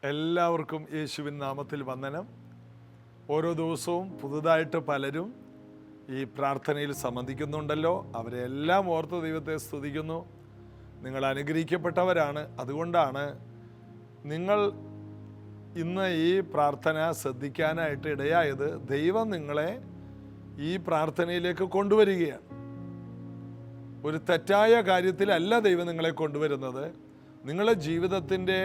എല്ലാവർക്കും യേശുവിൻ നാമത്തിൽ വന്ദനം. ഓരോ ദിവസവും പുതുതായിട്ട് പലരും ഈ പ്രാർത്ഥനയിൽ സംബന്ധിക്കുന്നുണ്ടല്ലോ. അവരെ എല്ലാം ഓർത്ത് ദൈവത്തെ സ്തുതിക്കുന്നു. നിങ്ങൾ അനുഗ്രഹിക്കപ്പെട്ടവരാണ്. അതുകൊണ്ടാണ് നിങ്ങൾ ഇന്ന് ഈ പ്രാർത്ഥന ശ്രദ്ധിക്കാനായിട്ട് ഇടയായത്. ദൈവം നിങ്ങളെ ഈ പ്രാർത്ഥനയിലേക്ക് കൊണ്ടുവരികയാണ്. ഒരു തെറ്റായ കാര്യത്തിലല്ല ദൈവം നിങ്ങളെ കൊണ്ടുവരുന്നത്. നിങ്ങളുടെ ജീവിതത്തിൻ്റെ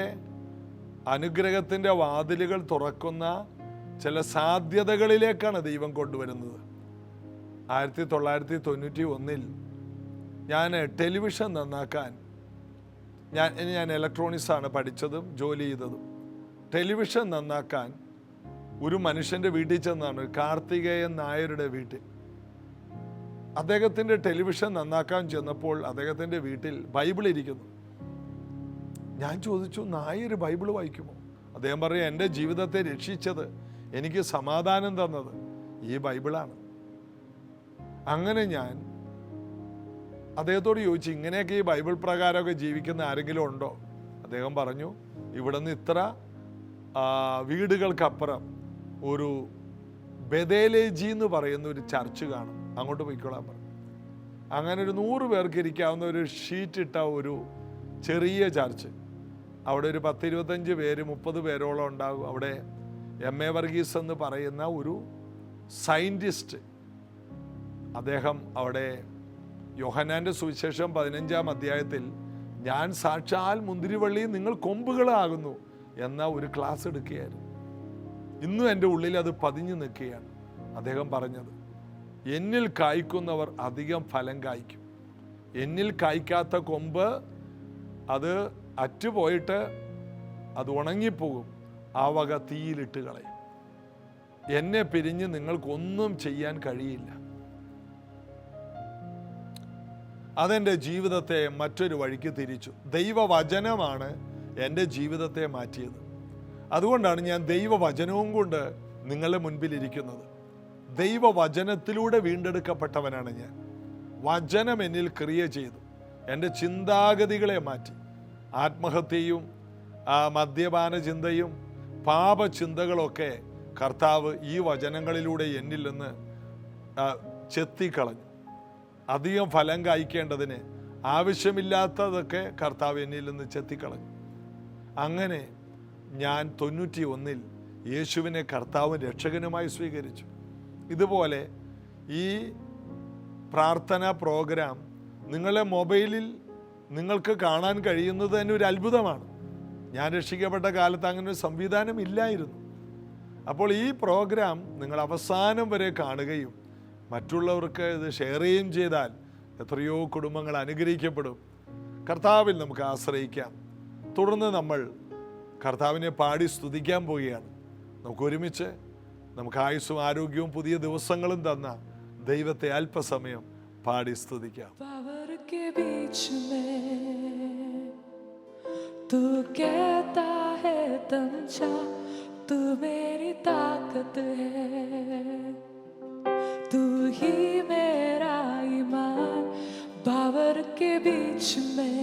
അനുഗ്രഹത്തിൻ്റെ വാതിലുകൾ തുറക്കുന്ന ചില സാധ്യതകളിലേക്കാണ് ദൈവം കൊണ്ടുവരുന്നത്. 1991 ഞാൻ ടെലിവിഷൻ നന്നാക്കാൻ ഞാൻ ഇലക്ട്രോണിക്സാണ് പഠിച്ചതും ജോലി ചെയ്തതും. ടെലിവിഷൻ നന്നാക്കാൻ ഒരു മനുഷ്യൻ്റെ വീട്ടിൽ ചെന്നാണ്, കാർത്തികേയൻ നായരുടെ വീട്ടിൽ. അദ്ദേഹത്തിൻ്റെ ടെലിവിഷൻ നന്നാക്കാൻ ചെന്നപ്പോൾ അദ്ദേഹത്തിൻ്റെ വീട്ടിൽ ബൈബിൾ ഇരിക്കുന്നു. ഞാൻ ചോദിച്ചു, നായർ ബൈബിൾ വായിക്കുമോ? അദ്ദേഹം പറയും, എൻ്റെ ജീവിതത്തെ രക്ഷിച്ചത്, എനിക്ക് സമാധാനം തന്നത് ഈ ബൈബിളാണ്. അങ്ങനെ ഞാൻ അദ്ദേഹത്തോട് ചോദിച്ചു, ഇങ്ങനെയൊക്കെ ഈ ബൈബിൾ പ്രകാരമൊക്കെ ജീവിക്കുന്ന ആരെങ്കിലും ഉണ്ടോ? അദ്ദേഹം പറഞ്ഞു, ഇവിടെ നിന്ന് ഇത്ര വീടുകൾക്കപ്പുറം ഒരു ബെതേലേജി എന്ന് പറയുന്ന ഒരു ചർച്ച് കാണും, അങ്ങോട്ട് പോയിക്കോളാൻ പറഞ്ഞു. അങ്ങനെ ഒരു 100 പേർക്ക് ഇരിക്കാവുന്ന ഒരു ഷീറ്റ് ഇട്ട ഒരു ചെറിയ ചർച്ച്. അവിടെ ഒരു 10-25 പേര് 30 പേരോളം ഉണ്ടാകും. അവിടെ M.A. വർഗീസ് എന്ന് പറയുന്ന ഒരു സയൻറ്റിസ്റ്റ്, അദ്ദേഹം അവിടെ യോഹന്നാൻ്റെ സുവിശേഷം 15-ാം അധ്യായത്തിൽ ഞാൻ സാക്ഷാൽ മുന്തിരിവള്ളി നിങ്ങൾ കൊമ്പുകളാകുന്നു എന്ന ഒരു ക്ലാസ് എടുക്കുകയായിരുന്നു. ഇന്നും എൻ്റെ ഉള്ളിൽ അത് പതിഞ്ഞു നിൽക്കുകയാണ്. അദ്ദേഹം പറഞ്ഞത്, എന്നിൽ കായ്ക്കുന്നവർ അധികം ഫലം കായ്ക്കും. എന്നിൽ കായ്ക്കാത്ത കൊമ്പ് അത് അറ്റുപോയിട്ട് അത് ഉണങ്ങിപ്പോകും, ആ വക തീയിലിട്ട് കളയും. എന്നെ പിരിഞ്ഞ് നിങ്ങൾക്കൊന്നും ചെയ്യാൻ കഴിയില്ല. അതെൻ്റെ ജീവിതത്തെ മറ്റൊരു വഴിക്ക് തിരിച്ചു. ദൈവവചനമാണ് എൻ്റെ ജീവിതത്തെ മാറ്റിയത്. അതുകൊണ്ടാണ് ഞാൻ ദൈവവചനവും കൊണ്ട് നിങ്ങളുടെ മുൻപിലിരിക്കുന്നത്. ദൈവവചനത്തിലൂടെ വീണ്ടെടുക്കപ്പെട്ടവനാണ് ഞാൻ. വചനം എന്നിൽ ക്രിയ ചെയ്തു, എൻ്റെ ചിന്താഗതികളെ മാറ്റി. ആത്മഹത്യയും മദ്യപാന ചിന്തയും പാപചിന്തകളൊക്കെ കർത്താവ് ഈ വചനങ്ങളിലൂടെ എന്നിൽ നിന്ന് ചെത്തിക്കളഞ്ഞു. അധികം ഫലം കായ്ക്കേണ്ടതിന് ആവശ്യമില്ലാത്തതൊക്കെ കർത്താവ് എന്നിൽ നിന്ന് ചെത്തിക്കളഞ്ഞു. അങ്ങനെ ഞാൻ 91 യേശുവിനെ കർത്താവും രക്ഷകനുമായി സ്വീകരിച്ചു. ഇതുപോലെ ഈ പ്രാർത്ഥനാ പ്രോഗ്രാം നിങ്ങളുടെ മൊബൈലിൽ നിങ്ങൾക്ക് കാണാൻ കഴിയുന്നത് തന്നെ ഒരു അത്ഭുതമാണ്. ഞാൻ രക്ഷിക്കപ്പെട്ട കാലത്ത് അങ്ങനെ ഒരു സംവിധാനം ഇല്ലായിരുന്നു. അപ്പോൾ ഈ പ്രോഗ്രാം നിങ്ങൾ അവസാനം വരെ കാണുകയും മറ്റുള്ളവർക്ക് ഇത് ഷെയർ ചെയ്യുകയും ചെയ്താൽ എത്രയോ കുടുംബങ്ങൾ അനുഗ്രഹിക്കപ്പെടും. കർത്താവിൽ നമുക്ക് ആശ്രയിക്കാം. തുടർന്ന് നമ്മൾ കർത്താവിനെ പാടി സ്തുതിക്കാൻ പോവുകയാണ്. നമുക്ക് ഒരുമിച്ച് നമുക്ക് ആയുസ്സും ആരോഗ്യവും പുതിയ ദിവസങ്ങളും തന്ന ദൈവത്തെ അല്പസമയം പാടി സ്തുതിക്കാം. तू कहता है दम जा, तू मेरी ताकत है, तू ही मेरा ईमान बावर के बीच में.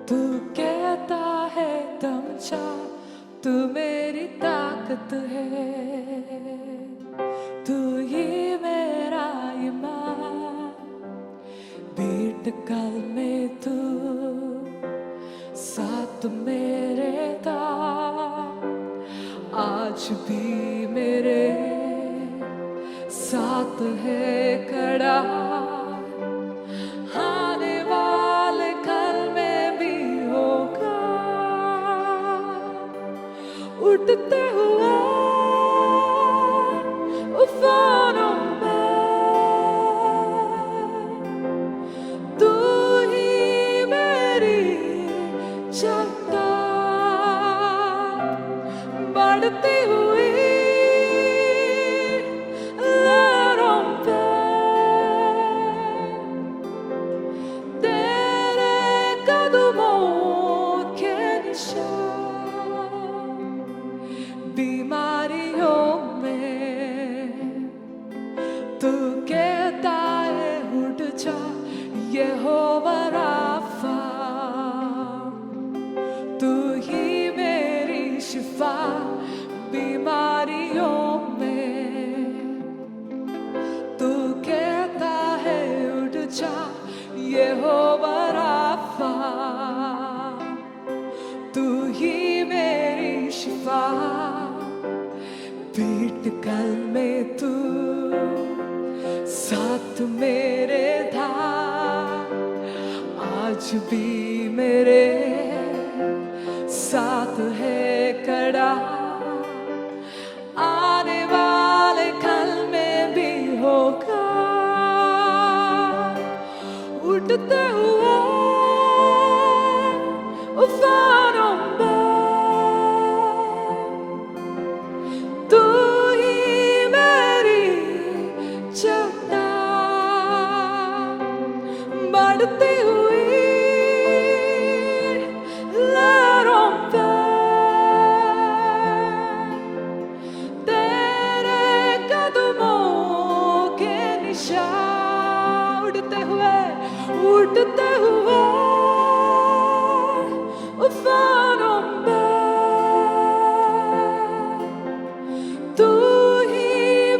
तू कहता है दम जा, तू मेरी ताकत है, तू ही मेरा ईमान. बीट काल में तू साथ मेरे था, आज भी मेरे साथ है खड़ा. आने वाले कल में भी होगा, उठते हुए उफानों में तू ही मेरी चट्टान. बढ़ती हुई लहरों पे तेरे कदमों के निशान. बीमारियों में तू कहता है उठ जा, यहोवा राफा. तू ही तू ही मेरी शिफा, पीठ कल में तू साथ मेरे था, आज भी मेरे साथ है खड़ा, आने वाले कल में भी होगा। उठते हुए उफानों में तू ही मेरी चट्टान, बढ़ती हुई लहरों पे तेरे कदमों के निशान, उड़ते हुए उफानों में तू ही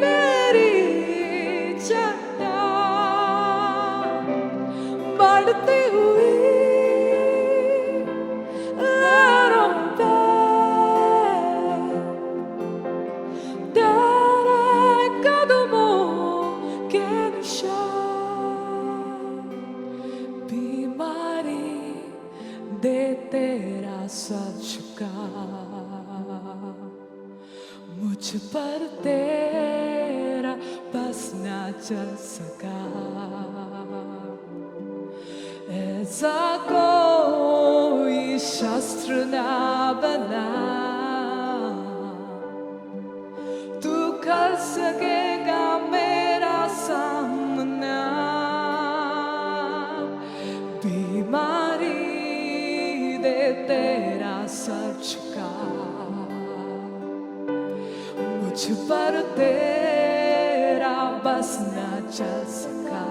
मेरी चट्टान, बढ़ती हुई लहरों पे तेरे कदमों के निशान। बीमारी दे तेरा सर झुका, मुझ पर तेरा बस ना चल सका, ऐसा कोई शस्त्र ना बना तू कर सकेगा मेरा सामना। बीमारी दे तेरा सर झुका, मुझ पर तेरा बस ना चल सका,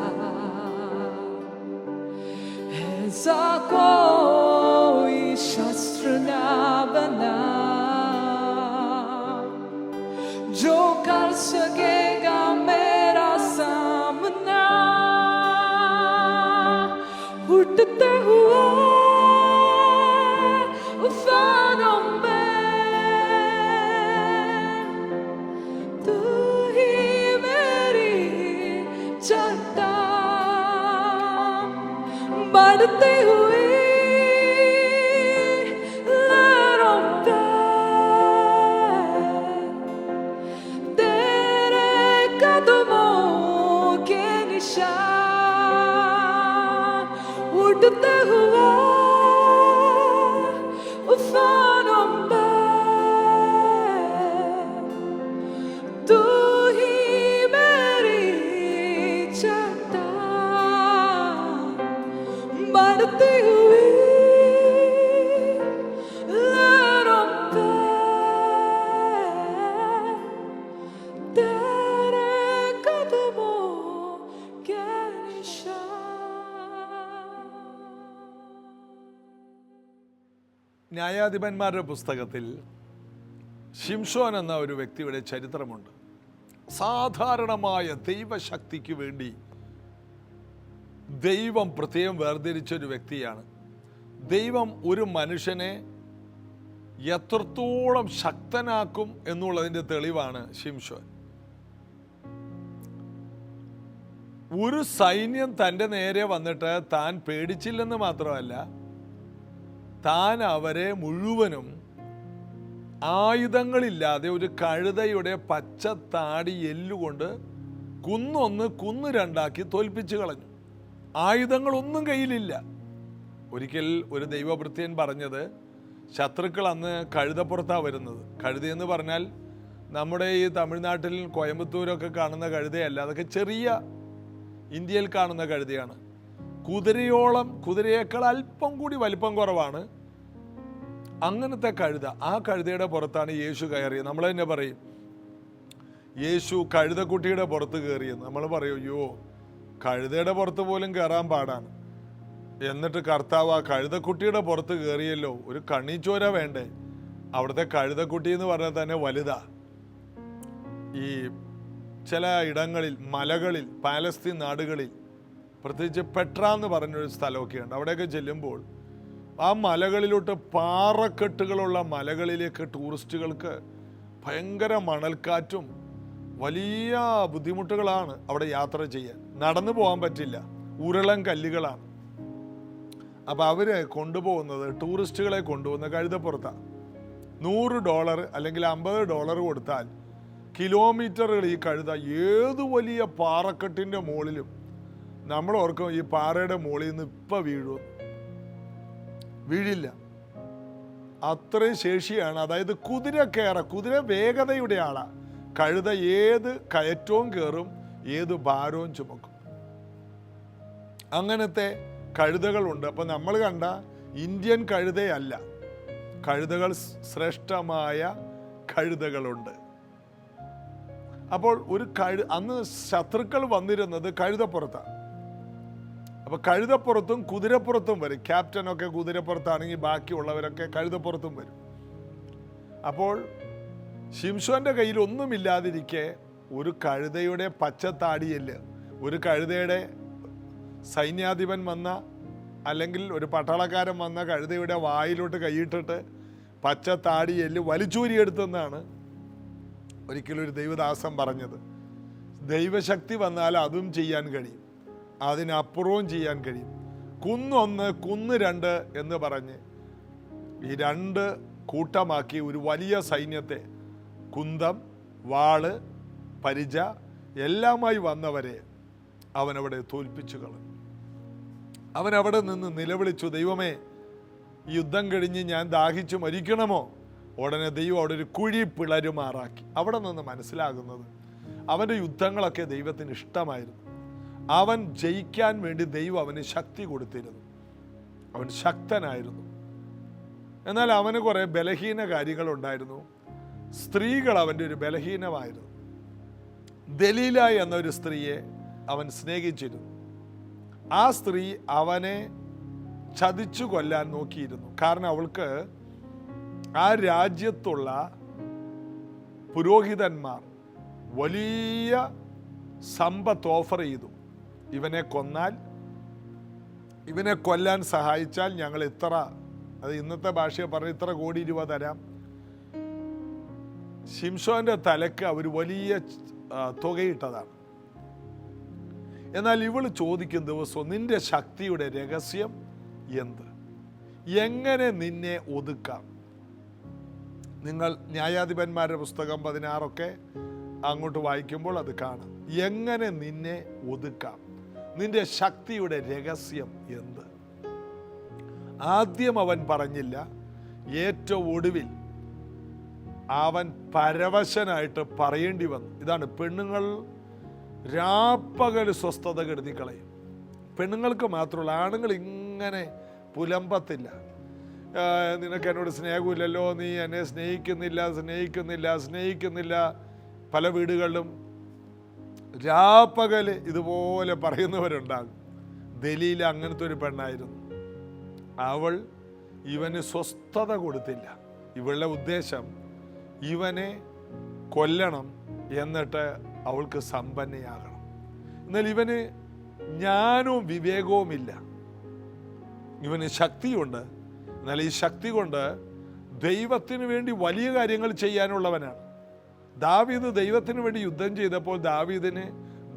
ऐसा कोई शस्त्र ना बना जो कर सकेगा मेरा सामना। उठते हुए उफानों में तू ही मेरी चट्टान, बढ़ती हुई लहरों पे तेरे कदमों के निशान, उड़ते हुए उफानों में तू ही मेरी चट्टान, बढ़ती हुई लहरों पे तेरे कदमों के निशान। ന്യായാധിപന്മാരുടെ പുസ്തകത്തിൽ ശിംശോൻ എന്ന ഒരു വ്യക്തിയുടെ ചരിത്രമുണ്ട്. സാധാരണമായ ദൈവശക്തിക്ക് വേണ്ടി ദൈവം പ്രത്യേകം വേർതിരിച്ചൊരു വ്യക്തിയാണ്. ദൈവം ഒരു മനുഷ്യനെ എത്രത്തോളം ശക്തനാക്കും എന്നുള്ളതിൻ്റെ തെളിവാണ് ശിംശോൻ. ഒരു സൈന്യം തൻ്റെ നേരെ വന്നിട്ട് താൻ പേടിച്ചില്ലെന്ന് മാത്രമല്ല, താൻ അവരെ മുഴുവനും ആയുധങ്ങളില്ലാതെ ഒരു കഴുതയുടെ പച്ച താടി എല്ലുകൊണ്ട് കുന്ന് രണ്ടാക്കി തോൽപ്പിച്ചു കളഞ്ഞു. ആയുധങ്ങളൊന്നും കയ്യിലില്ല. ഒരിക്കൽ ഒരു ദൈവഭൃത്യൻ പറഞ്ഞത്, ശത്രുക്കൾ അന്ന് കഴുതപ്പുറത്താണ് വരുന്നത്. കഴുതയെന്ന് പറഞ്ഞാൽ നമ്മുടെ ഈ തമിഴ്നാട്ടിൽ കോയമ്പത്തൂരൊക്കെ കാണുന്ന കഴുതയല്ല, അതൊക്കെ ചെറിയ ഇന്ത്യയിൽ കാണുന്ന കഴുതയാണ്. കുതിരയേക്കാൾ അല്പം കൂടി വലിപ്പം കുറവാണ് അങ്ങനത്തെ കഴുത. ആ കഴുതയുടെ പുറത്താണ് യേശു കയറിയത്. നമ്മൾ തന്നെ പറയും യേശു കഴുതക്കുട്ടിയുടെ പുറത്ത് കയറിയെന്ന്. നമ്മൾ പറയും അയ്യോ, കഴുതയുടെ പുറത്ത് പോലും കയറാൻ പാടാണ്, എന്നിട്ട് കർത്താവ് ആ കഴുതക്കുട്ടിയുടെ പുറത്ത് കയറിയല്ലോ, ഒരു കണ്ണിച്ചോര വേണ്ടേ? അവിടുത്തെ കഴുതക്കുട്ടി എന്ന് പറഞ്ഞാൽ തന്നെ വലുതാ. ഈ ചില ഇടങ്ങളിൽ, മലകളിൽ, പാലസ്തീൻ നാടുകളിൽ, പ്രത്യേകിച്ച് പെട്ര എന്ന് പറഞ്ഞൊരു സ്ഥലമൊക്കെ ഉണ്ട്. അവിടെയൊക്കെ ചെല്ലുമ്പോൾ ആ മലകളിലോട്ട്, പാറക്കെട്ടുകളുള്ള മലകളിലേക്ക് ടൂറിസ്റ്റുകൾക്ക് ഭയങ്കര മണൽക്കാറ്റും വലിയ ബുദ്ധിമുട്ടുകളാണ് അവിടെ യാത്ര ചെയ്യാൻ. നടന്നു പോകാൻ പറ്റില്ല, ഉരുളൻ കല്ലുകളാണ്. അപ്പോൾ അവരെ കൊണ്ടുപോകുന്നത്, ടൂറിസ്റ്റുകളെ കൊണ്ടുപോകുന്ന കഴുതപ്പുറത്താണ്. $100 അല്ലെങ്കിൽ $50 കൊടുത്താൽ കിലോമീറ്ററുകൾ ഈ കഴുത ഏത് വലിയ പാറക്കെട്ടിൻ്റെ മുകളിലും, നമ്മൾ ഓർക്കും ഈ പാറയുടെ മുകളിൽ നിന്ന് ഇപ്പം വീഴില്ല, അത്രയും ശേഷിയാണ്. അതായത് കുതിര വേഗതയുടെ ആളാണ്. കഴുത ഏത് കയറ്റവും കയറും, ഏത് ഭാരവും ചുമക്കും. അങ്ങനത്തെ കഴുതകളുണ്ട്. അപ്പം നമ്മൾ കണ്ട ഇന്ത്യൻ കഴുതയല്ല, കഴുതകൾ ശ്രേഷ്ഠമായ കഴുതകളുണ്ട്. അപ്പോൾ അന്ന് ശത്രുക്കൾ വന്നിരുന്നത് കഴുതപ്പുറത്താണ്. അപ്പോൾ കഴുതപ്പുറത്തും കുതിരപ്പുറത്തും വരും. ക്യാപ്റ്റനൊക്കെ കുതിരപ്പുറത്താണെങ്കിൽ ബാക്കിയുള്ളവരൊക്കെ കഴുതപ്പുറത്തും വരും. അപ്പോൾ ശിംശോന്റെ കയ്യിൽ ഒന്നുമില്ലാതിരിക്കെ ഒരു കഴുതയുടെ പച്ചത്താടിയല്ല്, ഒരു കഴുതയുടെ സൈന്യാധിപൻ വന്ന, അല്ലെങ്കിൽ ഒരു പട്ടാളക്കാരൻ വന്ന കഴുതയുടെ വായിലോട്ട് കൈയിട്ടിട്ട് പച്ചത്താടിയല്ല് വലിച്ചൂരിയെടുത്തെന്നാണ് ഒരിക്കലും ഒരു ദൈവദാസൻ പറഞ്ഞത്. ദൈവശക്തി വന്നാൽ അതും ചെയ്യാൻ കഴിയും, അതിനപ്പുറവും ചെയ്യാൻ കഴിയും. കുന്നൊന്ന് കുന്ന് രണ്ട് എന്ന് പറഞ്ഞ് ഈ 2 കൂട്ടമാക്കി ഒരു വലിയ സൈന്യത്തെ, കുന്തം, വാള്, പരിച എല്ലാമായി വന്നവരെ അവനവിടെ തോൽപ്പിച്ചു കളഞ്ഞു. അവനവിടെ നിന്ന് നിലവിളിച്ചു, ദൈവമേ, ഈ യുദ്ധം കഴിഞ്ഞ് ഞാൻ ദാഹിച്ചു മരിക്കണമോ? ഉടനെ ദൈവം അവിടെ ഒരു കുഴി പിളരുമാറാക്കി. അവിടെ നിന്ന് മനസ്സിലാകുന്നത് അവൻ്റെ യുദ്ധങ്ങളൊക്കെ ദൈവത്തിന് ഇഷ്ടമായിരുന്നു. അവൻ ജയിക്കാൻ വേണ്ടി ദൈവം അവന് ശക്തി കൊടുത്തിരുന്നു. അവൻ ശക്തനായിരുന്നു. എന്നാൽ അവന് കുറേ ബലഹീന കാര്യങ്ങളുണ്ടായിരുന്നു. സ്ത്രീകൾ അവൻ്റെ ഒരു ബലഹീനമായിരുന്നു. ദലീല എന്നൊരു സ്ത്രീയെ അവൻ സ്നേഹിച്ചിരുന്നു. ആ സ്ത്രീ അവനെ ചതിച്ചു കൊല്ലാൻ നോക്കിയിരുന്നു. കാരണം അവൾക്ക് ആ രാജ്യത്തുള്ള പുരോഹിതന്മാർ വലിയ സമ്പത്ത് ഓഫർ ചെയ്തു. ഇവനെ കൊല്ലാൻ സഹായിച്ചാൽ ഞങ്ങൾ ഇത്ര, അത് ഇന്നത്തെ ഭാഷയെ പറഞ്ഞ് $ഇത്ര കോടി തരാം. ശിംശോന്റെ തലക്ക് അവർ വലിയ തുകയിട്ടതാണ്. എന്നാൽ ഇവൾ ചോദിക്കുന്ന ദിവസം, നിന്റെ ശക്തിയുടെ രഹസ്യം എന്ത്? എങ്ങനെ നിന്നെ ഒതുക്കാം? നിങ്ങൾ ന്യായാധിപന്മാരുടെ പുസ്തകം 16 അങ്ങോട്ട് വായിക്കുമ്പോൾ അത് കാണാം. എങ്ങനെ നിന്നെ ഒതുക്കാം? നിന്റെ ശക്തിയുടെ രഹസ്യം എന്ത്? ആദ്യം അവൻ പറഞ്ഞില്ല. ഏറ്റവും ഒടുവിൽ അവൻ പരവശനായിട്ട് പറയേണ്ടി വന്നു. ഇതാണ്, പെണ്ണുങ്ങൾ രാപ്പകൽ സ്വസ്ഥത കെടുത്തി കളയും. പെണ്ണുങ്ങൾക്ക് മാത്രമുള്ള, ആണുങ്ങൾ ഇങ്ങനെ പുലമ്പത്തില്ല. നിനക്ക് എന്നോട് സ്നേഹമില്ലല്ലോ, നീ എന്നെ സ്നേഹിക്കുന്നില്ല. പല വീടുകളിലും രാപ്പകൽ ഇതുപോലെ പറയുന്നവരുണ്ടാകും. ദലീല അങ്ങനത്തെ ഒരു പെണ്ണായിരുന്നു. അവൾ ഇവന് സ്വസ്ഥത കൊടുത്തില്ല. ഇവളുടെ ഉദ്ദേശം ഇവനെ കൊല്ലണം, എന്നിട്ട് അവൾക്ക് സമ്പന്നയാകണം. എന്നാൽ ഇവന് ജ്ഞാനവും വിവേകവും ഇല്ല. ഇവന് ശക്തിയുണ്ട്. എന്നാൽ ഈ ശക്തി കൊണ്ട് ദൈവത്തിന് വേണ്ടി വലിയ കാര്യങ്ങൾ ചെയ്യാനുള്ളവനാണ്. ദാവീദ് ദൈവത്തിന് വേണ്ടി യുദ്ധം ചെയ്തപ്പോൾ ദാവീദിന്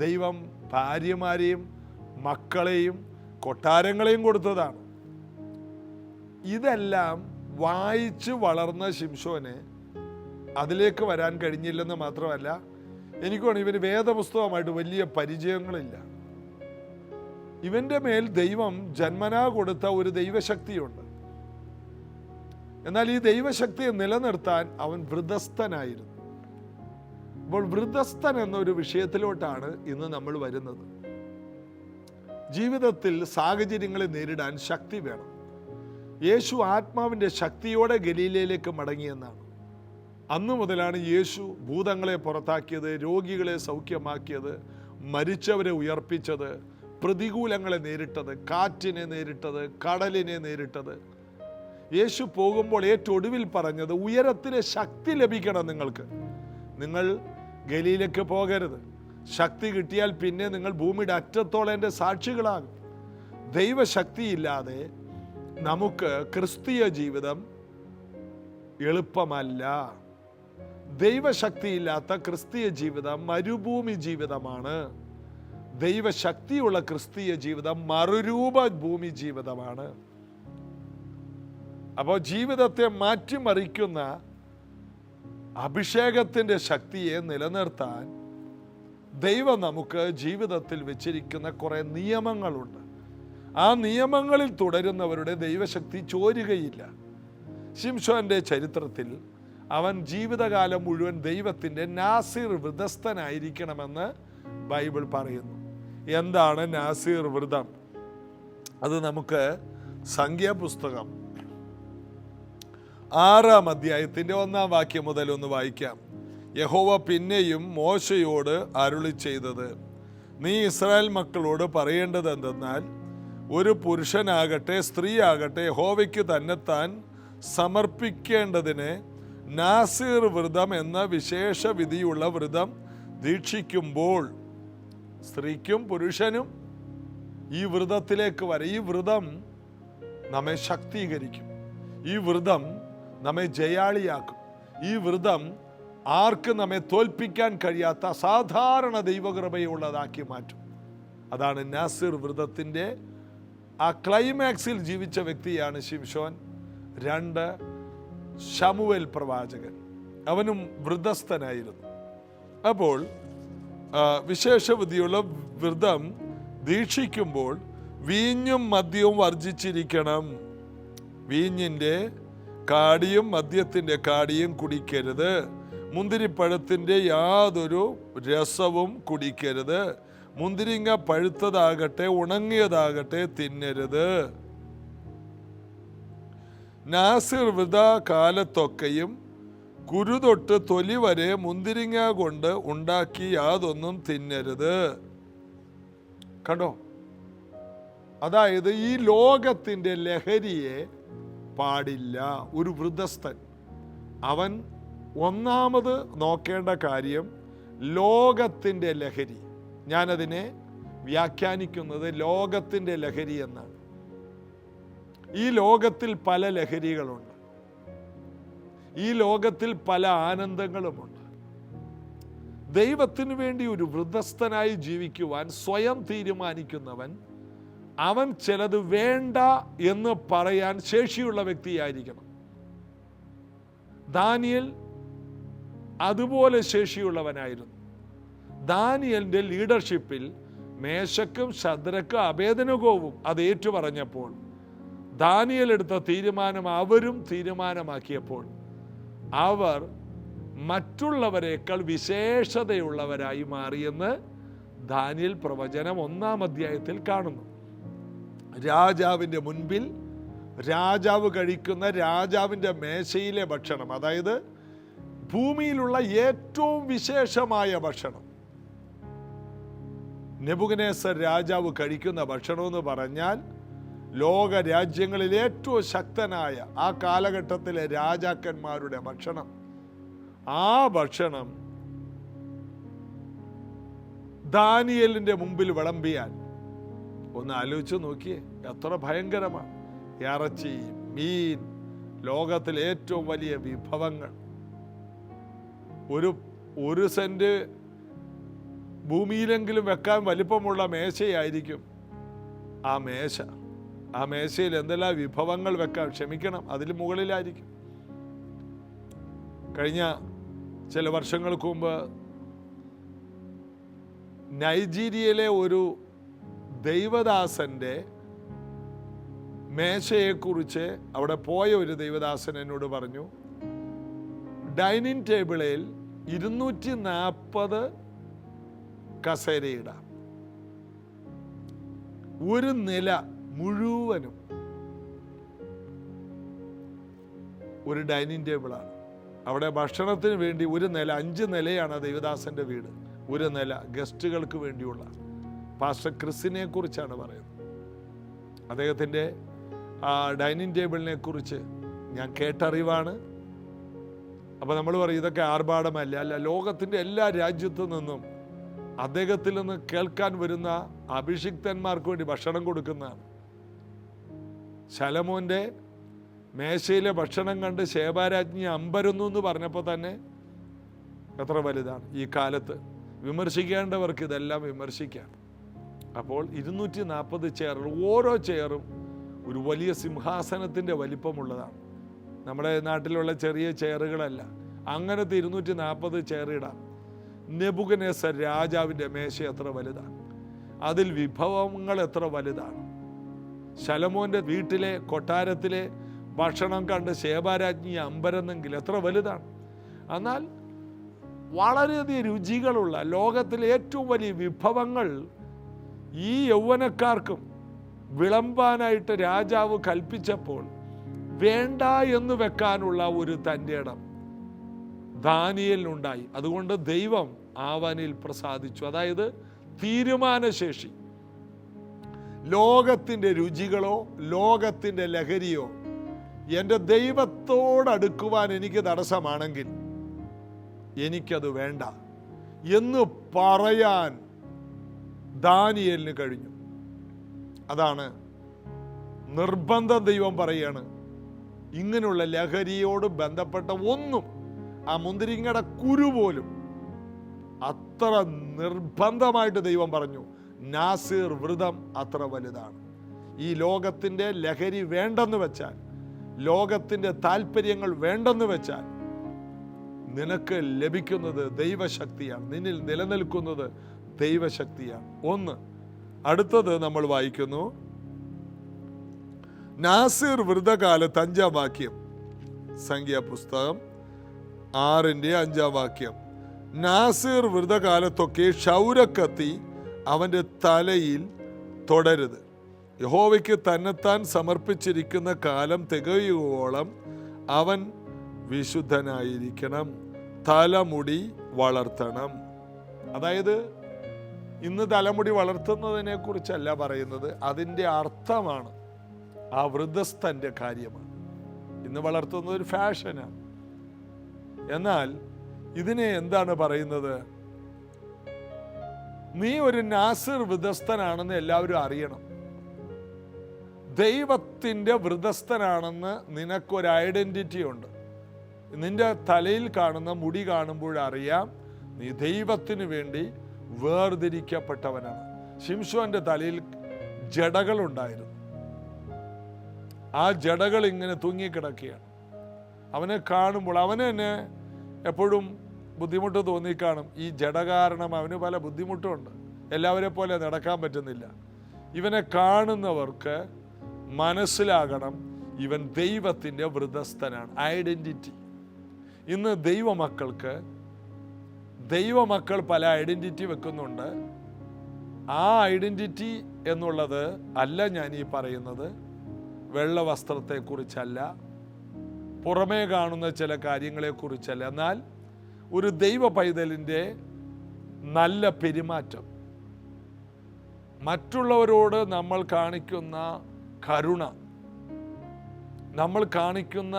ദൈവം ഭാര്യമാരെയും മക്കളെയും കൊട്ടാരങ്ങളെയും കൊടുത്തതാണ്. ഇതെല്ലാം വായിച്ച് വളർന്ന ശിംശോന് അതിലേക്ക് വരാൻ കഴിഞ്ഞില്ലെന്ന് മാത്രമല്ല, എനിക്ക് തോന്നുന്നു ഇവന് വേദപുസ്തകമായിട്ട് വലിയ പരിചയങ്ങളില്ല. ഇവന്റെ മേൽ ദൈവം ജന്മനാ കൊടുത്ത ഒരു ദൈവശക്തിയുണ്ട്. എന്നാൽ ഈ ദൈവശക്തിയെ നിലനിർത്താൻ അവൻ വൃതസ്ഥനായിരുന്നു. അപ്പോൾ വൃതസ്ഥൻ എന്നൊരു വിഷയത്തിലോട്ടാണ് ഇന്ന് നമ്മൾ വരുന്നത്. ജീവിതത്തിൽ സാഹചര്യങ്ങളെ നേരിടാൻ ശക്തി വേണം. യേശു ആത്മാവിൻ്റെ ശക്തിയോടെ ഗലീലയിലേക്ക് മടങ്ങിയെന്നാണ്. അന്നു മുതലാണ് യേശു ഭൂതങ്ങളെ പുറത്താക്കിയത്, രോഗികളെ സൗഖ്യമാക്കിയത്, മരിച്ചവരെ ഉയർപ്പിച്ചത്, പ്രതികൂലങ്ങളെ നേരിട്ടത്, കാറ്റിനെ നേരിട്ടത്, കടലിനെ നേരിട്ടത്. യേശു പോകുമ്പോൾ ഏറ്റവും ഒടുവിൽ പറഞ്ഞത്, ഉയരത്തിലെ ശക്തി ലഭിക്കണം നിങ്ങൾക്ക്. നിങ്ങൾ ഗലീലയ്ക്ക് പോകരുത്. ശക്തി കിട്ടിയാൽ പിന്നെ നിങ്ങൾ ഭൂമിയുടെ അറ്റത്തോളം എൻ്റെ സാക്ഷികളാകും. ദൈവശക്തിയില്ലാതെ നമുക്ക് ക്രിസ്തീയ ജീവിതം എളുപ്പമല്ല. ദൈവശക്തിയില്ലാത്ത ക്രിസ്തീയ ജീവിതം മരുഭൂമി ജീവിതമാണ്. ദൈവശക്തിയുള്ള ക്രിസ്തീയ ജീവിതം മറുരൂപ ഭൂമി ജീവിതമാണ്. അപ്പോൾ ജീവിതത്തെ മാറ്റിമറിക്കുന്ന അഭിഷേകത്തിൻ്റെ ശക്തിയെ നിലനിർത്താൻ ദൈവം നമുക്ക് ജീവിതത്തിൽ വെച്ചിരിക്കുന്ന കുറേ നിയമങ്ങളുണ്ട്. ആ നിയമങ്ങളിൽ തുടരുന്നവരുടെ ദൈവശക്തി ചോരുകയില്ല. ശിംശോന്റെ ചരിത്രത്തിൽ അവൻ ജീവിതകാലം മുഴുവൻ ദൈവത്തിൻ്റെ നാസീർ വ്രതസ്ഥനായിരിക്കണമെന്ന് ബൈബിൾ പറയുന്നു. എന്താണ് നാസീർ വ്രതം? അത് നമുക്ക് സംഖ്യാപുസ്തകം 6-ാം അധ്യായത്തിൻ്റെ 1-ാം വാക്യം മുതൽ ഒന്ന് വായിക്കാം. യഹോവ പിന്നെയും മോശയോട് അരുളി ചെയ്തത്, നീ ഇസ്രായേൽ മക്കളോട് പറയേണ്ടത് എന്തെന്നാൽ, ഒരു പുരുഷനാകട്ടെ സ്ത്രീ ആകട്ടെ യഹോവയ്ക്ക് തന്നെത്താൻ സമർപ്പിക്കേണ്ടതിന് നാസീർ വ്രതം എന്ന വിശേഷ വിധിയുള്ള വ്രതം ദീക്ഷിക്കുമ്പോൾ, സ്ത്രീക്കും പുരുഷനും ഈ വ്രതത്തിലേക്ക് വരെ. ഈ വ്രതം നമ്മെ ശക്തീകരിക്കും. ഈ വ്രതം നമ്മെ ജയാളിയാക്കും. ഈ വ്രതം ആർക്കും നമ്മെ തോൽപ്പിക്കാൻ കഴിയാത്ത അസാധാരണ ദൈവകൃപയുള്ളതാക്കി മാറ്റും. അതാണ് നാസീർ വ്രതത്തിൻ്റെ ആ ക്ലൈമാക്സിൽ ജീവിച്ച വ്യക്തിയാണ് ശിംശോൻ. 2 ശമൂവേൽ പ്രവാചകൻ, അവനും വ്രതസ്ഥനായിരുന്നു. അപ്പോൾ വിശേഷവിധിയുള്ള വ്രതം ദീക്ഷിക്കുമ്പോൾ വീഞ്ഞും മദ്യവും വർജിച്ചിരിക്കണം. വീഞ്ഞിൻ്റെ കാടിയും മദ്യത്തിൻ്റെ കാടിയും കുടിക്കരുത്. മുന്തിരിപ്പഴത്തിൻ്റെ യാതൊരു രസവും കുടിക്കരുത്. മുന്തിരിങ്ങ പഴുത്തതാകട്ടെ ഉണങ്ങിയതാകട്ടെ തിന്നരുത്. നാസീർ വ്രത കാലത്തൊക്കെയും കുരുതൊട്ട് തൊലി വരെ മുന്തിരിങ്ങ കൊണ്ട് ഉണ്ടാക്കി യാതൊന്നും തിന്നരുത്. കണ്ടോ? അതായത് ഈ ലോകത്തിൻ്റെ ലഹരിയെ പാടില്ല. ഒരു വ്രതസ്ഥൻ അവൻ ഒന്നാമത് നോക്കേണ്ട കാര്യം ലോകത്തിൻ്റെ ലഹരി. ഞാനതിനെ വ്യാഖ്യാനിക്കുന്നത് ലോകത്തിൻ്റെ ലഹരി എന്നാണ്. ഈ ലോകത്തിൽ പല ലഹരികളുണ്ട്. ഈ ലോകത്തിൽ പല ആനന്ദങ്ങളുമുണ്ട്. ദൈവത്തിനു വേണ്ടി ഒരു വ്രതസ്ഥനായി ജീവിക്കുവാൻ സ്വയം തീരുമാനിക്കുന്നവൻ, അവൻ ചിലത് വേണ്ട എന്ന് പറയാൻ ശേഷിയുള്ള വ്യക്തിയായിരിക്കണം. ദാനിയേൽ അതുപോലെ ശേഷിയുള്ളവനായിരുന്നു. ദാനിയേലിൻ്റെ ലീഡർഷിപ്പിൽ മേശക്കും ശദ്രക്കും അബേദ്നെഗോവും അത് ഏറ്റുപറഞ്ഞപ്പോൾ, ദാനിയേൽ എടുത്ത തീരുമാനം അവരും തീരുമാനമാക്കിയപ്പോൾ, അവർ മറ്റുള്ളവരെക്കാൾ വിശേഷതയുള്ളവരായി മാറിയെന്ന് ദാനിയേൽ പ്രവചനം 1-ാം അധ്യായത്തിൽ കാണുന്നു. രാജാവിൻ്റെ മുൻപിൽ രാജാവ് കഴിക്കുന്ന രാജാവിൻ്റെ മേശയിലെ ഭക്ഷണം, അതായത് ഭൂമിയിലുള്ള ഏറ്റവും വിശേഷമായ ഭക്ഷണം, നെബൂഖദ്നേസർ രാജാവ് കഴിക്കുന്ന ഭക്ഷണമെന്ന് പറഞ്ഞാൽ ലോക രാജ്യങ്ങളിൽ ഏറ്റവും ശക്തനായ ആ കാലഘട്ടത്തിലെ രാജാക്കന്മാരുടെ ഭക്ഷണം. ആ ഭക്ഷണം ദാനിയേലിൻ്റെ മുമ്പിൽ വിളമ്പിയാൽ ഒന്ന് ആലോചിച്ച് നോക്കിയേ, എത്ര ഭയങ്കരമാണ്. ഇറച്ചി, മീൻ, ലോകത്തിലെ ഏറ്റവും വലിയ വിഭവങ്ങൾ. ഒരു സെന്റ് ഭൂമിയിലെങ്കിലും വെക്കാൻ വലിപ്പമുള്ള മേശയായിരിക്കും ആ മേശ. ആ മേശയിൽ എന്തെല്ലാം വിഭവങ്ങൾ വെക്കാൻ, ക്ഷമിക്കണം, അതിൽ മുകളിലായിരിക്കും. കഴിഞ്ഞ ചില വർഷങ്ങൾക്ക് മുമ്പ് നൈജീരിയയിലെ ഒരു ദൈവദാസന്റെ മേശയെക്കുറിച്ച് അവിടെ പോയ ഒരു ദൈവദാസൻ എന്നോട് പറഞ്ഞു, ഡൈനിങ് ടേബിളിൽ 240 കസേരയിടാം. ഒരു നില മുഴുവനും ഒരു ഡൈനിങ് ടേബിളാണ്. അവിടെ ഭക്ഷണത്തിന് വേണ്ടി ഒരു നില, 5 നിലയാണ് ദൈവദാസന്റെ വീട്. ഒരു നില ഗസ്റ്റുകൾക്ക് വേണ്ടിയുള്ള. പാസ്റ്റർ ക്രിസിനെ കുറിച്ചാണ് പറയുന്നത്. അദ്ദേഹത്തിൻ്റെ ആ ഡൈനിങ് ടേബിളിനെ കുറിച്ച് ഞാൻ കേട്ടറിവാണ്. അപ്പോൾ നമ്മൾ പറയും ഇതൊക്കെ ആർഭാടമല്ല. അല്ല, ലോകത്തിൻ്റെ എല്ലാ രാജ്യത്തു നിന്നും അദ്ദേഹത്തിൽ നിന്ന് കേൾക്കാൻ വരുന്ന അഭിഷിക്തന്മാർക്ക് വേണ്ടി ഭക്ഷണം കൊടുക്കുന്നതാണ്. ശലോമോൻ്റെ മേശയിലെ ഭക്ഷണം കണ്ട് ശേബാരാജ്ഞി അമ്പരന്നു എന്ന് പറഞ്ഞപ്പോൾ തന്നെ എത്ര വലുതാണ്. ഈ കാലത്ത് വിമർശിക്കേണ്ടവർക്ക് ഇതെല്ലാം വിമർശിക്കാം. അപ്പോൾ 240 ചെയറുകൾ, ഓരോ ചെയറും ഒരു വലിയ സിംഹാസനത്തിൻ്റെ വലിപ്പമുള്ളതാണ്. നമ്മുടെ നാട്ടിലുള്ള ചെറിയ ചെയറുകളല്ല. അങ്ങനത്തെ 240 ചെയർ ഇടാം. നെബൂഖദ്നേസർ രാജാവിൻ്റെ മേശ എത്ര വലുതാണ്, അതിൽ വിഭവങ്ങൾ എത്ര വലുതാണ്. ശലോമോൻ്റെ വീട്ടിലെ കൊട്ടാരത്തിലെ ഭക്ഷണം കണ്ട് ശേബാരാജ്ഞി അമ്പരന്നെങ്കിൽ എത്ര വലുതാണ്. എന്നാൽ വളരെയധികം രുചികളുള്ള ലോകത്തിലെ ഏറ്റവും വലിയ വിഭവങ്ങൾ ഈ യൗവനക്കാർക്കും വിളമ്പാനായിട്ട് രാജാവ് കൽപ്പിച്ചപ്പോൾ വേണ്ട എന്ന് വെക്കാനുള്ള ഒരു തൻ്റെ ഇടം ദാനിയേലിനുണ്ടായി. അതുകൊണ്ട് ദൈവം അവനിൽ പ്രസാദിച്ചു. അതായത് തീരുമാനശേഷി. ലോകത്തിൻ്റെ രുചികളോ ലോകത്തിൻ്റെ ലഹരിയോ എൻ്റെ ദൈവത്തോടടുക്കുവാൻ എനിക്ക് തടസ്സമാണെങ്കിൽ എനിക്കത് വേണ്ട എന്ന് പറയാൻ ദാനിയേലിന് കഴിഞ്ഞു. അതാണ് നിർബന്ധം. ദൈവം പറയാണ്, ഇങ്ങനെയുള്ള ലഹരിയോട് ബന്ധപ്പെട്ട ഒന്നും, ആ മുന്തിരിങ്ങയുടെ കുരു പോലും, അത്ര നിർബന്ധമായിട്ട് ദൈവം പറഞ്ഞു. നാസിർ വ്രതം അത്ര വലുതാണ്. ഈ ലോകത്തിൻ്റെ ലഹരി വേണ്ടെന്ന് വെച്ചാൽ, ലോകത്തിൻ്റെ താല്പര്യങ്ങൾ വേണ്ടെന്ന് വെച്ചാൽ നിനക്ക് ലഭിക്കുന്നത് ദൈവശക്തിയാണ്, നിന്നിൽ നിലനിൽക്കുന്നത് ദൈവശക്തിയാണ്. ഒന്ന്. അടുത്തത് നമ്മൾ വായിക്കുന്നു, നാസിർ വ്രതകാലത്ത് 5-ാം വാക്യം, സംഖ്യാപുസ്തകം 6-ന്റെ 5-ാം വാക്യം. നാസിർ വ്രതകാലത്തൊക്കെ ക്ഷൗരക്കത്തി അവൻ്റെ തലയിൽ തൊടരുത്. യഹോവയ്ക്ക് തന്നെത്താൻ സമർപ്പിച്ചിരിക്കുന്ന കാലം തികയുവോളം അവൻ വിശുദ്ധനായിരിക്കണം. തലമുടി വളർത്തണം. അതായത് ഇന്ന് തലമുടി വളർത്തുന്നതിനെ കുറിച്ചല്ല പറയുന്നത്, അതിൻ്റെ അർത്ഥമാണ്. ആ വൃദ്ധസ്ഥൻ്റെ കാര്യമാണ്. ഇന്ന് വളർത്തുന്നത് ഒരു ഫാഷനാണ്. എന്നാൽ ഇതിനെ എന്താണ് പറയുന്നത്? നീ ഒരു നാസിർ വൃദ്ധസ്ഥനാണെന്ന് എല്ലാവരും അറിയണം. ദൈവത്തിൻ്റെ വൃദ്ധസ്ഥനാണെന്ന് നിനക്കൊരു ഐഡന്റിറ്റി ഉണ്ട്. നിന്റെ തലയിൽ കാണുന്ന മുടി കാണുമ്പോഴറിയാം നീ ദൈവത്തിന് വേണ്ടി വേർതിരിക്കപ്പെട്ടവനാണ്. ശിംശോന്റെ തലയിൽ ജടകളുണ്ടായിരുന്നു. ആ ജടകൾ ഇങ്ങനെ തൂങ്ങിക്കിടക്കുകയാണ്. അവനെ കാണുമ്പോൾ അവന് തന്നെ എപ്പോഴും ബുദ്ധിമുട്ട് തോന്നിക്കാണും. ഈ ജട കാരണം അവന് പല ബുദ്ധിമുട്ടുമുണ്ട്. എല്ലാവരെ പോലെ നടക്കാൻ പറ്റുന്നില്ല. ഇവനെ കാണുന്നവർക്ക് മനസ്സിലാകണം ഇവൻ ദൈവത്തിൻ്റെ വൃദ്ധസ്ഥനാണ്. ഐഡന്റിറ്റി. ഇന്ന് ദൈവമക്കൾ പല ഐഡന്റിറ്റി വെക്കുന്നുണ്ട്. ആ ഐഡന്റിറ്റി എന്നുള്ളത് അല്ല ഞാൻ ഈ പറയുന്നത്. വെള്ള വസ്ത്രത്തെക്കുറിച്ചല്ല, പുറമേ കാണുന്ന ചില കാര്യങ്ങളെക്കുറിച്ചല്ല. എന്നാൽ ഒരു ദൈവ പൈതലിൻ്റെ നല്ല പെരുമാറ്റം, മറ്റുള്ളവരോട് നമ്മൾ കാണിക്കുന്ന കരുണ, നമ്മൾ കാണിക്കുന്ന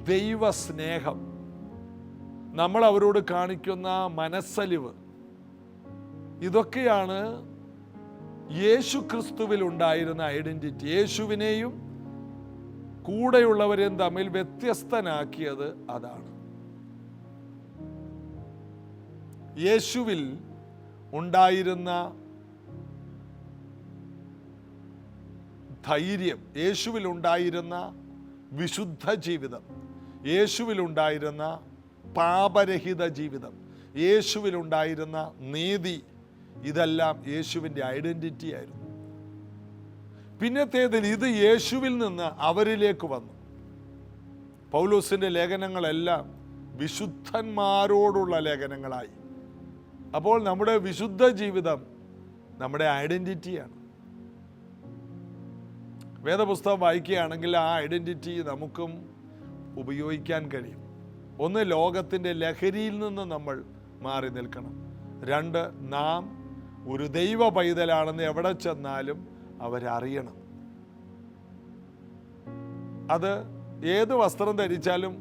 ദൈവസ്നേഹം, നമ്മൾ അവരോട് കാണിക്കുന്ന മനസ്സലിവ്, ഇതൊക്കെയാണ് യേശു ക്രിസ്തുവിൽ ഉണ്ടായിരുന്ന ഐഡന്റിറ്റി. യേശുവിനെയും കൂടെയുള്ളവരെയും തമ്മിൽ വ്യത്യസ്തനാക്കിയത് അതാണ്. യേശുവിൽ ഉണ്ടായിരുന്ന ധൈര്യം, യേശുവിലുണ്ടായിരുന്ന വിശുദ്ധ ജീവിതം, യേശുവിലുണ്ടായിരുന്ന പാപരഹിത ജീവിതം, യേശുവിലുണ്ടായിരുന്ന നീതി, ഇതെല്ലാം യേശുവിൻ്റെ ഐഡന്റിറ്റി ആയിരുന്നു. പിന്നത്തേതിൽ ഇത് യേശുവിൽ നിന്ന് അവരിലേക്ക് വന്നു. പൗലോസിൻ്റെ ലേഖനങ്ങളെല്ലാം വിശുദ്ധന്മാരോടുള്ള ലേഖനങ്ങളായി. അപ്പോൾ നമ്മുടെ വിശുദ്ധ ജീവിതം നമ്മുടെ ഐഡന്റിറ്റിയാണ്. വേദപുസ്തകം വായിക്കുകയാണെങ്കിൽ ആ ഐഡന്റിറ്റി നമുക്കും ഉപയോഗിക്കാൻ കഴിയും. ഒന്ന്, ലോകത്തിൻ്റെ ലഹരിയിൽ നിന്ന് നമ്മൾ മാറി നിൽക്കണം. 2, നാം ഒരു ദൈവ പൈതലാണെന്ന് എവിടെ ചെന്നാലും അവരറിയണം. അത് ഏത് വസ്ത്രം ധരിച്ചാലും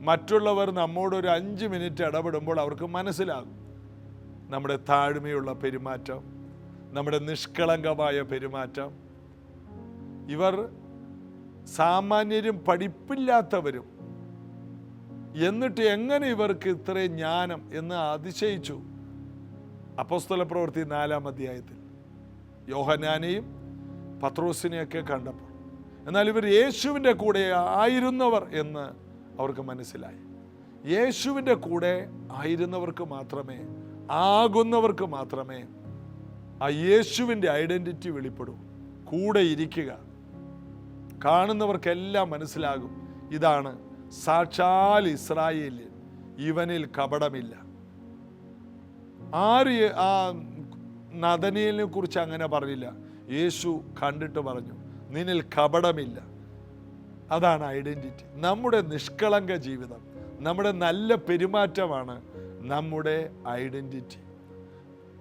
മറ്റുള്ളവർ നമ്മോടൊരു 5 മിനിറ്റ് ഇടപെടുമ്പോൾ അവർക്ക് മനസ്സിലാകും നമ്മുടെ താഴ്മയുള്ള പെരുമാറ്റം, നമ്മുടെ നിഷ്കളങ്കമായ പെരുമാറ്റം. ഇവർ സാമാന്യരും പഠിപ്പില്ലാത്തവരും, എന്നിട്ട് എങ്ങനെ ഇവർക്ക് ഇത്രയും ജ്ഞാനം എന്ന് അതിശയിച്ചു. അപ്പോസ്തല പ്രവൃത്തി 4-ാം അധ്യായത്തിൽ യോഹന്നാനെയും പത്രോസിനെയൊക്കെ കണ്ടപ്പോൾ. എന്നാൽ ഇവർ യേശുവിൻ്റെ കൂടെ ആയിരുന്നവർ എന്ന് അവർക്ക് മനസ്സിലായി. യേശുവിൻ്റെ കൂടെ ആയിരുന്നവർക്ക് മാത്രമേ, ആകുന്നവർക്ക് മാത്രമേ ആ യേശുവിൻ്റെ ഐഡൻറ്റിറ്റി വെളിപ്പെടൂ. കൂടെ ഇരിക്കുക, കാണുന്നവർക്കെല്ലാം മനസ്സിലാകും, ഇതാണ് സാക്ഷാൽ ഇസ്രായേല്യൻ, ഇവനിൽ കപടമില്ല. ആര് ആ നദനീലിനെ കുറിച്ച് അങ്ങനെ പറഞ്ഞില്ല. യേശു കണ്ടിട്ട് പറഞ്ഞു, നിന്നിൽ കപടമില്ല. അതാണ് ഐഡൻറ്റിറ്റി. നമ്മുടെ നിഷ്കളങ്ക ജീവിതം, നമ്മുടെ നല്ല പെരുമാറ്റമാണ് നമ്മുടെ ഐഡൻറ്റിറ്റി.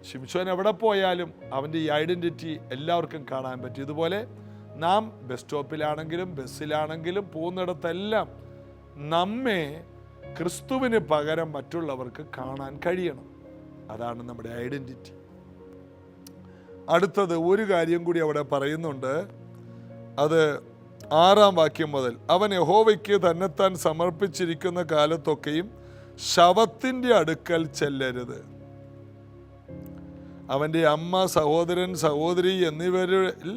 ശിംശോൻ എവിടെ പോയാലും അവൻ്റെ ഈ ഐഡൻറ്റിറ്റി എല്ലാവർക്കും കാണാൻ പറ്റും. ഇതുപോലെ നാം ബസ് സ്റ്റോപ്പിലാണെങ്കിലും ബസ്സിലാണെങ്കിലും പോകുന്നിടത്തെല്ലാം നമ്മെ ക്രിസ്തുവിന് പകരം മറ്റുള്ളവർക്ക് കാണാൻ കഴിയണം. അതാണ് നമ്മുടെ ഐഡൻറ്റിറ്റി. അടുത്തത് ഒരു കാര്യം കൂടി അവിടെ പറയുന്നുണ്ട്. അത് 6-ാം വാക്യം മുതൽ, അവൻ യഹോവയ്ക്ക് തന്നെത്താൻ സമർപ്പിച്ചിരിക്കുന്ന കാലത്തൊക്കെയും ശവത്തിൻ്റെ അടുക്കൽ ചെല്ലരുത്. അവൻ്റെ അമ്മ, സഹോദരൻ, സഹോദരി എന്നിവരിൽ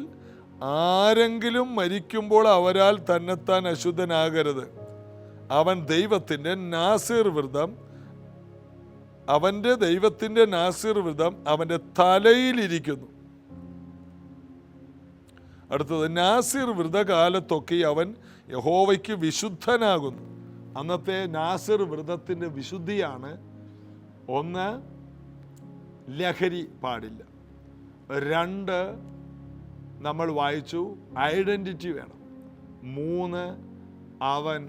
ആരെങ്കിലും മരിക്കുമ്പോൾ അവരാൽ തന്നെത്താൻ അശുദ്ധനാകരുത്. അവൻ ദൈവത്തിൻ്റെ നാസിർ വ്രതം, അവൻ്റെ ദൈവത്തിൻ്റെ നാസിർ വ്രതം അവൻ്റെ തലയിലിരിക്കുന്നു. അടുത്തത്, നാസിർ വ്രതകാലത്തൊക്കെ അവൻ യഹോവയ്ക്ക് വിശുദ്ധനാകുന്നു. അന്നത്തെ നാസിർ വ്രതത്തിൻ്റെ വിശുദ്ധിയാണ്: 1, ലഹരി പാടില്ല. 2, നമ്മൾ വായിച്ചു, ഐഡൻറ്റിറ്റി വേണം. 3, അവൻ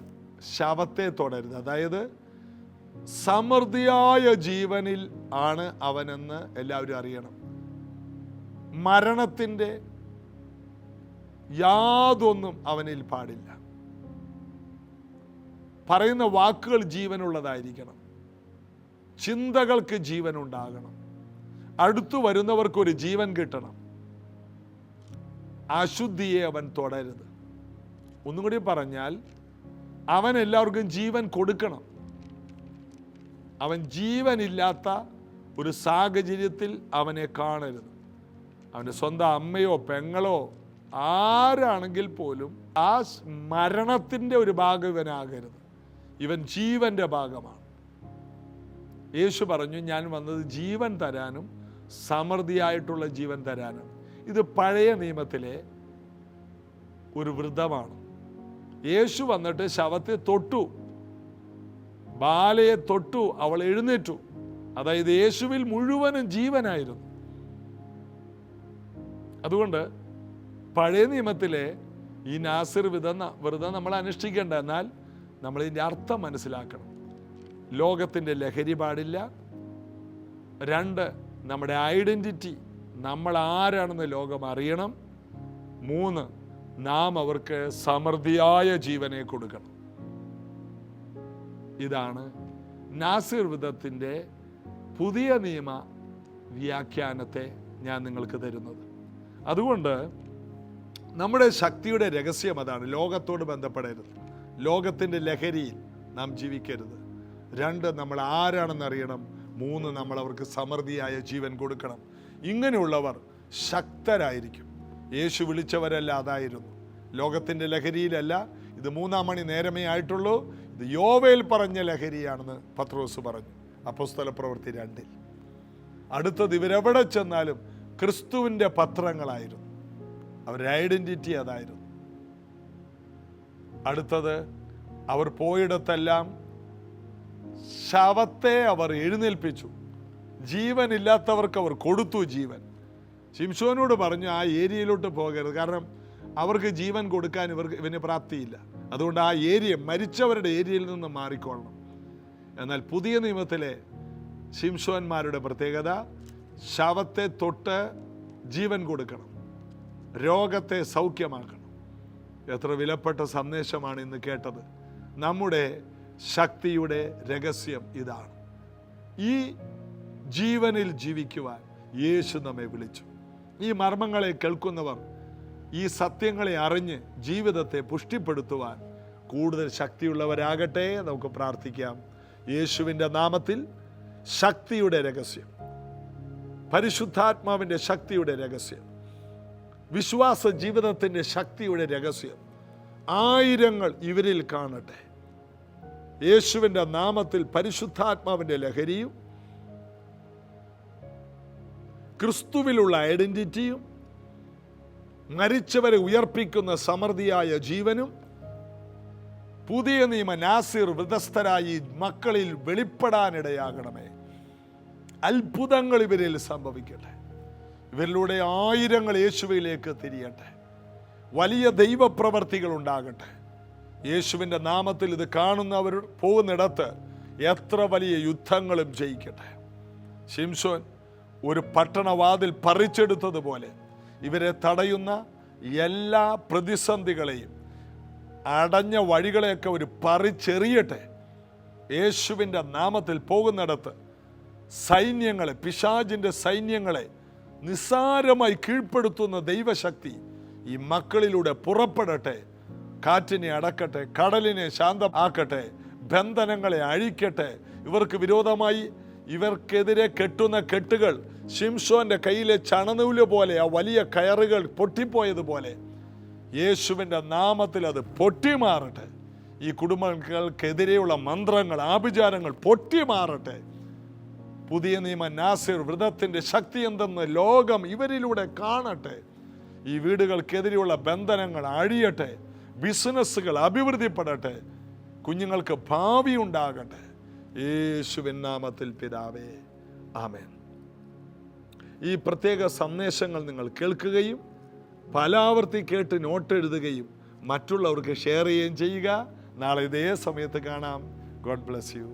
ശവത്തെ തൊടരുത്. അതായത് സമൃദ്ധിയായ ജീവനിൽ ആണ് അവനെന്ന് എല്ലാവരും അറിയണം. മരണത്തിൻ്റെ യാതൊന്നും അവനിൽ പാടില്ല. പറയുന്ന വാക്കുകൾ ജീവനുള്ളതായിരിക്കണം. ചിന്തകൾക്ക് ജീവൻ ഉണ്ടാകണം. അടുത്തു വരുന്നവർക്കൊരു ജീവൻ കിട്ടണം. അശുദ്ധിയെ അവൻ തൊടരുത്. ഒന്നും കൂടി പറഞ്ഞാൽ, അവൻ എല്ലാവർക്കും ജീവൻ കൊടുക്കണം. അവൻ ജീവനില്ലാത്ത ഒരു സാഹചര്യത്തിൽ അവനെ കാണരുത്. അവൻ്റെ സ്വന്തം അമ്മയോ പെങ്ങളോ ആരാണെങ്കിൽ പോലും ആ മരണത്തിൻ്റെ ഒരു ഭാഗം ഇവനാകരുത്. ഇവൻ ജീവൻ്റെ ഭാഗമാണ്. യേശു പറഞ്ഞു, ഞാൻ വന്നത് ജീവൻ തരാനും സമൃദ്ധിയായിട്ടുള്ള ജീവൻ തരാനും. ഇത് പഴയ നിയമത്തിലെ ഒരു വ്രതമാണ്. യേശു വന്നിട്ട് ശവത്തെ തൊട്ടു, ബാലയെ തൊട്ടു, അവൾ എഴുന്നേറ്റു. അതായത് യേശുവിൽ മുഴുവനും ജീവനായിരുന്നു. അതുകൊണ്ട് പഴയ നിയമത്തിലെ ഈ നാസിർ വ്രതം നമ്മൾ അനുഷ്ഠിക്കേണ്ട. എന്നാൽ നമ്മളിതിൻ്റെ അർത്ഥം മനസ്സിലാക്കണം. ലോകത്തിൻ്റെ ലഹരി പാടില്ല. 2, നമ്മുടെ ഐഡൻറ്റിറ്റി, നമ്മൾ ആരാണെന്ന് ലോകം അറിയണം. 3, നാം അവർക്ക് സമൃദ്ധിയായ ജീവനെ കൊടുക്കണം. ഇതാണ് നാസിർ വ്രതത്തിൻ്റെ പുതിയ നിയമ വ്യാഖ്യാനത്തെ ഞാൻ നിങ്ങൾക്ക് തരുന്നത്. അതുകൊണ്ട് നമ്മുടെ ശക്തിയുടെ രഹസ്യം അതാണ്. ലോകത്തോട് ബന്ധപ്പെടരുത്. ലോകത്തിൻ്റെ ലഹരിയിൽ നാം ജീവിക്കരുത്. 2, നമ്മൾ ആരാണെന്ന് അറിയണം. 3, നമ്മൾ അവർക്ക് സമൃദ്ധിയായ ജീവൻ കൊടുക്കണം. ഇങ്ങനെയുള്ളവർ ശക്തരായിരിക്കും. യേശു വിളിച്ചവരല്ല അതായിരുന്നു. ലോകത്തിൻ്റെ ലഹരിയിലല്ല. ഇത് 3-ാം മണി നേരമേ ആയിട്ടുള്ളൂ. ഇത് യോവേൽ പറഞ്ഞ ലഹരിയാണെന്ന് പത്രോസ് പറഞ്ഞു, അപ്പോസ്തല പ്രവൃത്തി 2-ൽ. അടുത്തത്, ഇവരെവിടെ ചെന്നാലും ക്രിസ്തുവിൻ്റെ പത്രങ്ങളായിരുന്നു. അവരുടെ ഐഡൻറ്റിറ്റി അതായിരുന്നു. അടുത്തത്, അവർ പോയിടത്തെല്ലാം ശവത്തെ അവർ എഴുന്നേൽപ്പിച്ചു. ജീവനില്ലാത്തവർക്ക് അവർ കൊടുത്തു ജീവൻ. ശിംശോനോട് പറഞ്ഞു, ആ ഏരിയയിലോട്ട് പോകരുത്, കാരണം അവർക്ക് ജീവൻ കൊടുക്കാൻ ഇവന് പ്രാപ്തിയില്ല. അതുകൊണ്ട് ആ ഏരിയ, മരിച്ചവരുടെ ഏരിയയിൽ നിന്ന് മാറിക്കൊള്ളണം. എന്നാൽ പുതിയ നിയമത്തിലെ ശിംശോന്മാരുടെ പ്രത്യേകത, ശവത്തെ തൊട്ട് ജീവൻ കൊടുക്കണം, രോഗത്തെ സൗഖ്യമാക്കണം. എത്ര വിലപ്പെട്ട സന്ദേശമാണ് ഇന്ന് കേട്ടത്. നമ്മുടെ ശക്തിയുടെ രഹസ്യം ഇതാണ്. ഈ ജീവനിൽ ജീവിക്കുവാൻ യേശു നമ്മെ വിളിച്ചു. ഈ മർമ്മങ്ങളെ കേൾക്കുന്നവർ ഈ സത്യങ്ങളെ അറിഞ്ഞ് ജീവിതത്തെ പുഷ്ടിപ്പെടുത്തുവാൻ കൂടുതൽ ശക്തിയുള്ളവരാകട്ടെ. നമുക്ക് പ്രാർത്ഥിക്കാം. യേശുവിൻ്റെ നാമത്തിൽ ശക്തിയുടെ രഹസ്യം, പരിശുദ്ധാത്മാവിൻ്റെ ശക്തിയുടെ രഹസ്യം, വിശ്വാസ ജീവിതത്തിൻ്റെ ശക്തിയുടെ രഹസ്യം ആയിരങ്ങൾ ഇവരിൽ കാണട്ടെ. യേശുവിൻ്റെ നാമത്തിൽ പരിശുദ്ധാത്മാവിൻ്റെ ലഹരിയും ക്രിസ്തുവിലുള്ള ഐഡന്റിറ്റിയും മരിച്ചവരെ ഉയർപ്പിക്കുന്ന സമൃദ്ധിയായ ജീവനും പുതിയ നിയമ നാസിർ വൃതസ്ഥരായി മക്കളിൽ വെളിപ്പെടാനിടയാകണമേ. അത്ഭുതങ്ങൾ ഇവരിൽ സംഭവിക്കട്ടെ. ഇവരിലൂടെ ആയിരങ്ങൾ യേശുവിലേക്ക് തിരിയട്ടെ. വലിയ ദൈവപ്രവർത്തികൾ ഉണ്ടാകട്ടെ. യേശുവിൻ്റെ നാമത്തിൽ ഇത് കാണുന്നവർ പോകുന്നിടത്ത് എത്ര വലിയ യുദ്ധങ്ങളും ജയിക്കട്ടെ. ശിംശോൻ ഒരു പട്ടണവാതിൽ പറിച്ചെടുത്തതുപോലെ ഇവരെ തടയുന്ന എല്ലാ പ്രതിസന്ധികളെയും അടഞ്ഞ വഴികളെയൊക്കെ ഒരു പറിച്ചെറിയട്ടെ. യേശുവിൻ്റെ നാമത്തിൽ പോകുന്നിടത്ത് സൈന്യങ്ങളെ, പിശാചിൻ്റെ സൈന്യങ്ങളെ നിസ്സാരമായി കീഴ്പ്പെടുത്തുന്ന ദൈവശക്തി ഈ മക്കളിലൂടെ പുറപ്പെടട്ടെ. കാറ്റിനെ അടക്കട്ടെ, കടലിനെ ശാന്തമാക്കട്ടെ, ബന്ധനങ്ങളെ അഴിക്കട്ടെ. ഇവർക്ക് വിരോധമായി ഇവർക്കെതിരെ കെട്ടുന്ന കെട്ടുകൾ ശിംശോന്റെ കയ്യിലെ ചണനൂല് പോലെ, ആ വലിയ കയറുകൾ പൊട്ടിപ്പോയതുപോലെ യേശുവിൻ്റെ നാമത്തിൽ അത് പൊട്ടിമാറട്ടെ. ഈ കുടുംബങ്ങൾക്കെതിരെയുള്ള മന്ത്രങ്ങൾ, ആഭിചാരങ്ങൾ പൊട്ടിമാറട്ടെ. പുതിയ നിയമ നാസിർ വ്രതത്തിൻ്റെ ശക്തി എന്തെന്ന് ലോകം ഇവരിലൂടെ കാണട്ടെ. ഈ വീടുകൾക്കെതിരെയുള്ള ബന്ധനങ്ങൾ അഴിയട്ടെ. ബിസിനസ്സുകൾ അഭിവൃദ്ധിപ്പെടട്ടെ. കുഞ്ഞുങ്ങൾക്ക് ഭാവി ഉണ്ടാകട്ടെ. യേശുവിൻ നാമത്തിൽ പിതാവേ, ആമേൻ. ഈ പ്രത്യേക സന്ദേശങ്ങൾ നിങ്ങൾ കേൾക്കുകയും പലാവർത്തി കേട്ട് നോട്ട് എഴുതുകയും മറ്റുള്ളവർക്ക് ഷെയർ ചെയ്യുകയും ചെയ്യുക. നാളെ ഇതേ സമയത്ത് കാണാം. God bless you.